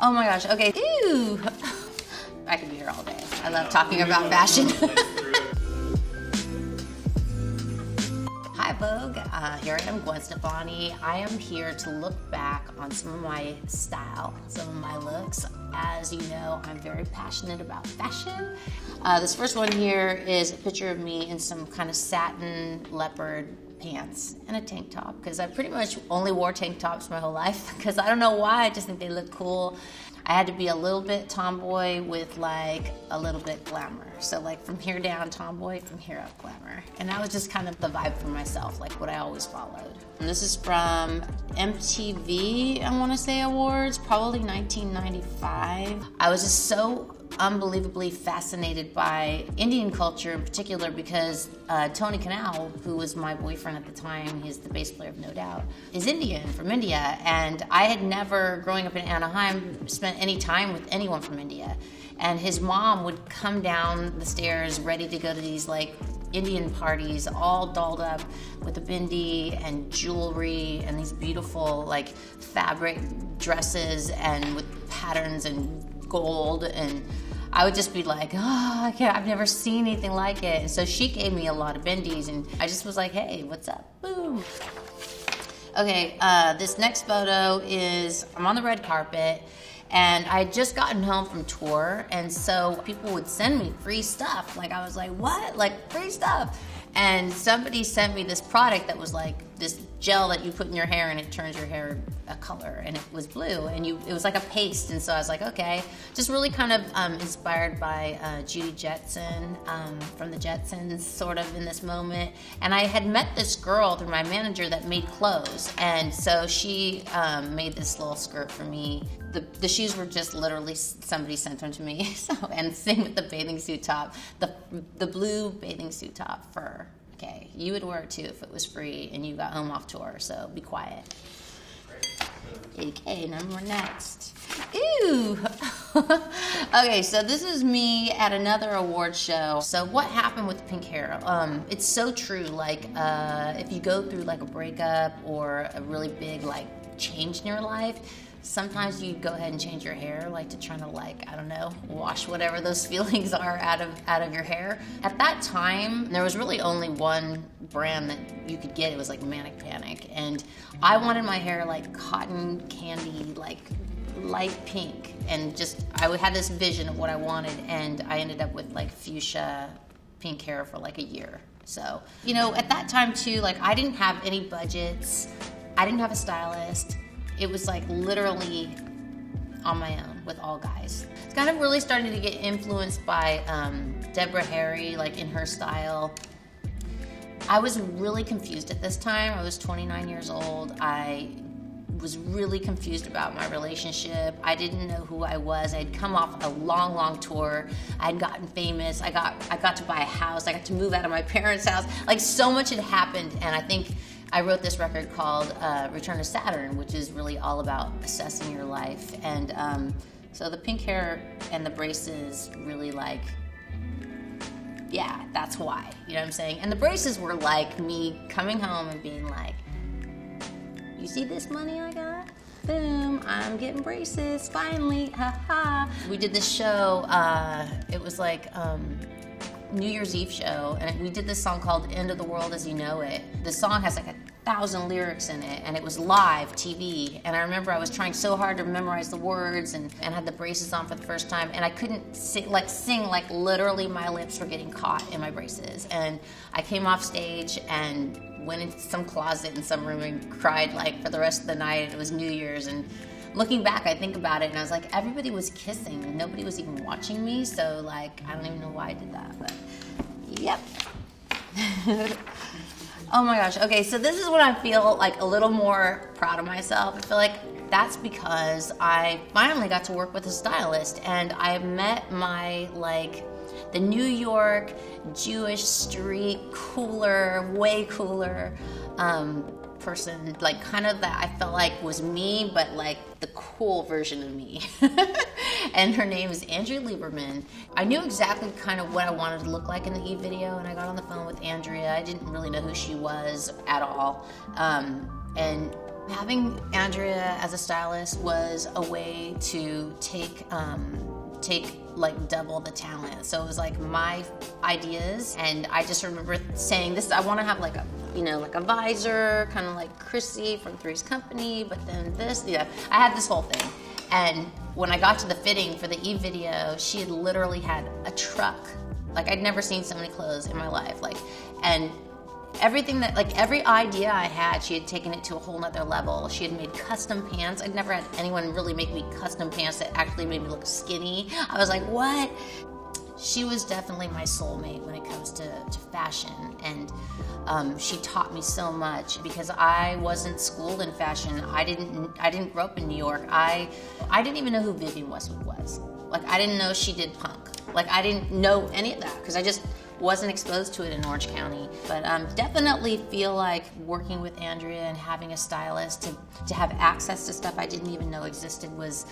Oh my gosh, okay. Ew. I could be here all day. I love talking about fashion. Hi Vogue, here I am, Gwen Stefani. I am here to look back on some of my style, some of my looks. As you know, I'm very passionate about fashion. This first one here is a picture of me in some kind of satin leopard pants and a tank top, because I pretty much only wore tank tops my whole life because I don't know why, I just think they look cool. I had to be a little bit tomboy with like a little bit glamour. So like from here down tomboy, from here up glamour. And that was just kind of the vibe for myself, like what I always followed. And this is from MTV, I wanna say awards, probably 1995. I was just so unbelievably fascinated by Indian culture in particular because Tony Kanal, who was my boyfriend at the time, he's the bass player of No Doubt, is Indian, from India. And I had never, growing up in Anaheim, spent any time with anyone from India. And his mom would come down the stairs ready to go to these like Indian parties, all dolled up with a bindi and jewelry and these beautiful like fabric dresses and with patterns and gold, and I would just be like, oh, I've never seen anything like it. And so she gave me a lot of bindis, and I just was like, hey, what's up? Boom. Okay, this next photo is, I'm on the red carpet, and I had just gotten home from tour, and so people would send me free stuff. Like, I was like, what? Like, free stuff? And somebody sent me this product that was like this gel that you put in your hair and it turns your hair a color, and it was blue, and it was like a paste. And so I was like, okay, just really kind of inspired by Judy Jetson from the Jetsons, sort of in this moment. And I had met this girl through my manager that made clothes, and so she made this little skirt for me. The shoes were just literally somebody sent them to me. So, and same with the bathing suit top, the blue bathing suit top, fur. Okay, you would wear it too if it was free and you got home off tour, so be quiet. Okay, number next. Ew! Okay, so this is me at another award show. So what happened with pink hair? It's so true, like if you go through like a breakup or a really big like change in your life, sometimes you go ahead and change your hair, like to try to like, I don't know, wash whatever those feelings are out of your hair. At that time, there was really only one brand that you could get. It was like Manic Panic. And I wanted my hair like cotton candy, like light pink. And just, I had this vision of what I wanted, and I ended up with like fuchsia pink hair for like a year. So, you know, at that time too, like I didn't have any budgets. I didn't have a stylist. It was like literally on my own with all guys. It's kind of really starting to get influenced by Deborah Harry, like in her style. I was really confused at this time. I was 29 years old. I was really confused about my relationship. I didn't know who I was. I had come off a long, long tour. I had gotten famous. I got to buy a house. I got to move out of my parents' house. Like so much had happened, and I think I wrote this record called Return to Saturn, which is really all about assessing your life. And so the pink hair and the braces really like, yeah, that's why, you know what I'm saying? And the braces were like me coming home and being like, you see this money I got? Boom, I'm getting braces, finally, haha. We did this show, it was like, New Year's Eve show, and we did this song called End of the World as You Know It. The song has like 1,000 lyrics in it, and it was live TV. And I remember I was trying so hard to memorize the words and had the braces on for the first time, and I couldn't sing like literally my lips were getting caught in my braces. And I came off stage and went into some closet in some room and cried like for the rest of the night. It was New Year's, and looking back, I think about it, and I was like, everybody was kissing. Nobody was even watching me, so like, I don't even know why I did that, but yep. Oh my gosh, okay, so this is when I feel like a little more proud of myself. I feel like that's because I finally got to work with a stylist, and I met my, like, the New York Jewish street cooler, way cooler person, like kind of that I felt like was me, but like the cool version of me. And her name is Andrea Lieberman. I knew exactly kind of what I wanted to look like in the Eve video, and I got on the phone with Andrea. I didn't really know who she was at all. And Having Andrea as a stylist was a way to take like double the talent. So it was like my ideas, and I just remember saying this, I want to have like a, you know, like a visor, kind of like Chrissy from Three's Company, but then this, yeah, I had this whole thing. And when I got to the fitting for the Eve video, she had literally had a truck. Like, I'd never seen so many clothes in my life. Like, and everything that, like, every idea I had, she had taken it to a whole nother level. She had made custom pants. I'd never had anyone really make me custom pants that actually made me look skinny. I was like, what? She was definitely my soulmate when it comes to fashion, and she taught me so much because I wasn't schooled in fashion. I didn't grow up in New York. I didn't even know who Vivienne Westwood was. Like, I didn't know she did punk. Like, I didn't know any of that because I just wasn't exposed to it in Orange County. But definitely feel like working with Andrea and having a stylist to have access to stuff I didn't even know existed was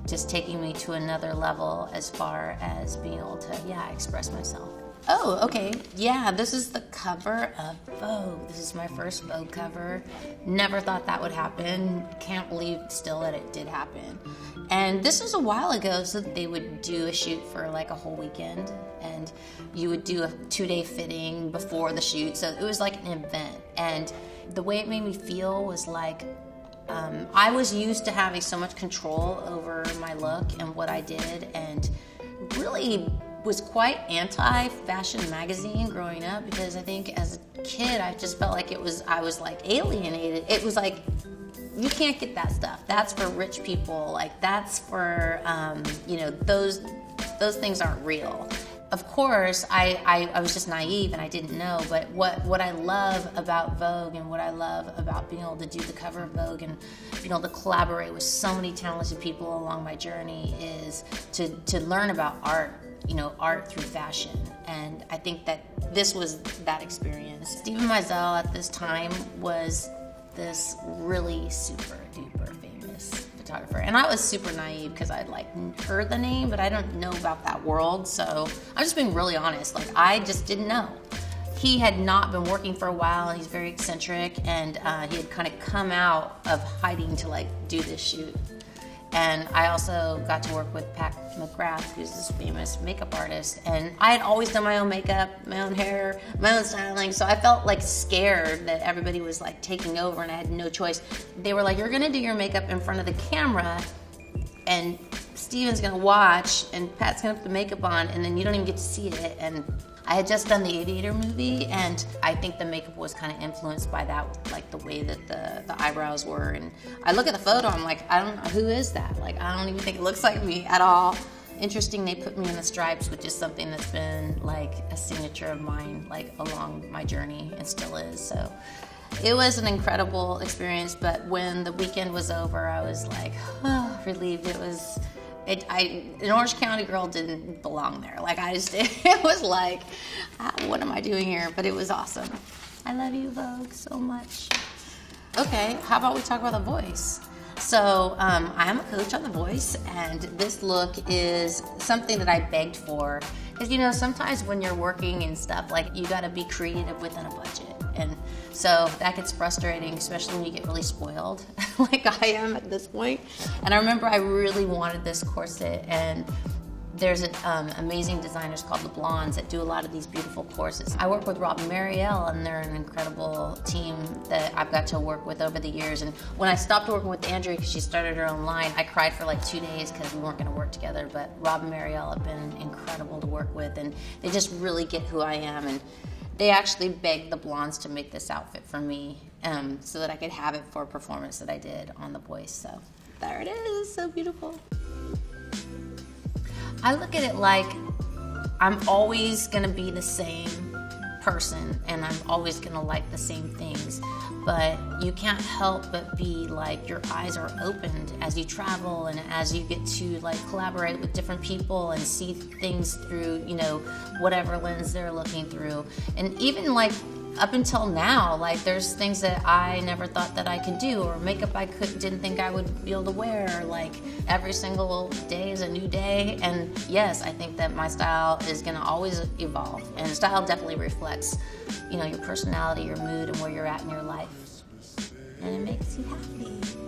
just taking me to another level as far as being able to, yeah, express myself. Oh, okay. Yeah, this is the cover of Vogue. This is my first Vogue cover. Never thought that would happen. Can't believe still that it did happen. And this was a while ago, so they would do a shoot for like a whole weekend, and you would do a 2-day fitting before the shoot. So it was like an event. And the way it made me feel was like, I was used to having so much control over my look and what I did, and really was quite anti-fashion magazine growing up, because I think as a kid I just felt like I was like alienated. It was like, you can't get that stuff. That's for rich people. Like, that's for you know, those things aren't real. Of course, I was just naive and I didn't know, but what I love about Vogue and what I love about being able to do the cover of Vogue and being able to collaborate with so many talented people along my journey is to learn about art, you know, art through fashion. And I think that this was that experience. Steven Meisel at this time was this really super duper famous photographer. And I was super naive because I'd like heard the name, but I don't know about that world. So I'm just being really honest. Like, I just didn't know. He had not been working for a while, and he's very eccentric, and he had kind of come out of hiding to like do this shoot. And I also got to work with Pat McGrath, who's this famous makeup artist. And I had always done my own makeup, my own hair, my own styling. So I felt like scared that everybody was like taking over and I had no choice. They were like, you're gonna do your makeup in front of the camera, and Steven's gonna watch, and Pat's gonna put the makeup on, and then you don't even get to see it. And I had just done the Aviator movie, and I think the makeup was kind of influenced by that, like the way that the eyebrows were. And I look at the photo, I'm like, I don't know, who is that? Like, I don't even think it looks like me at all. Interesting, they put me in the stripes, which is something that's been like a signature of mine, like along my journey, and still is. So it was an incredible experience, but when the weekend was over, I was like, oh, relieved. An Orange County girl didn't belong there. Like, it was like, what am I doing here? But it was awesome. I love you, Vogue, so much. Okay, how about we talk about The Voice? So I am a coach on The Voice, and this look is something that I begged for. Because, you know, sometimes when you're working and stuff, like, you gotta be creative within a budget. And so that gets frustrating, especially when you get really spoiled, like I am at this point. And I remember I really wanted this corset, and there's amazing designers called the Blondes that do a lot of these beautiful corsets. I work with Rob and Marielle, and they're an incredible team that I've got to work with over the years. And when I stopped working with Andrea because she started her own line, I cried for like 2 days because we weren't gonna work together. But Rob and Marielle have been incredible to work with, and they just really get who I am. And they actually begged the Blondes to make this outfit for me so that I could have it for a performance that I did on The Voice. So there it is, so beautiful. I look at it like I'm always gonna be the same person, and I'm always gonna like the same things, but you can't help but be like, your eyes are opened as you travel and as you get to like collaborate with different people and see things through, you know, whatever lens they're looking through. And even like up until now, like, there's things that I never thought that I could do, or makeup I didn't think I would be able to wear. Like, every single day is a new day. And yes, I think that my style is gonna always evolve, and style definitely reflects, you know, your personality, your mood, and where you're at in your life. and it makes you happy.